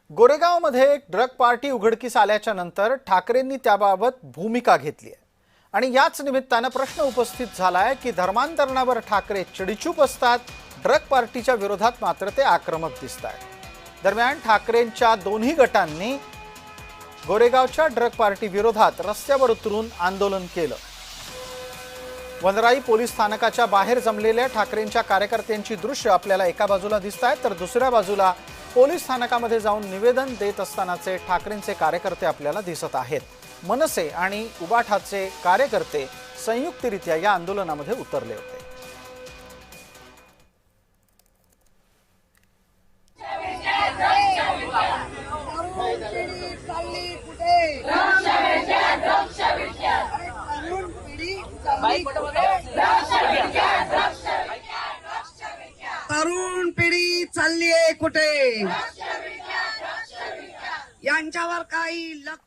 गोरेगावमध्ये एक drug party उघडकीस आल्याच्या नंतर ठाकरेंनी त्याबाबत भूमिका घेतली आहे आणि याच निमित्तानं प्रश्न उपस्थित झालाय की धर्मांतरणावर ठाकरे चिडीचूप असतात, ड्रग पार्टीच्या विरोधात मात्र ते आक्रमक दिसतात। दरम्यान ठाकरेंच्या दोन्ही गटांनी गोरेगावच्या ड्रग पार्टी विरोधात रस्त्यावर उतरून आंदोलन केलं। वनराई पोलीस स्थानकाच्या बाहेर जमलेल्या ठाकरेंच्या कार्यकर्त्यांची दृश्य आपल्याला एका बाजूला दिसतायत, तर दुसऱ्या बाजूला पोलीस स्थानकामध्ये जाऊन निवेदन देत असतानाचे ठाकरेंचे कार्यकर्ते आपल्याला दिसत आहेत। मनसे आणि उबाठाचे कार्यकर्ते संयुक्तरित्या या आंदोलनामध्ये उतरले होते। तरुण पिढी चालली आहे कुठे? यांच्यावर काही लक्ष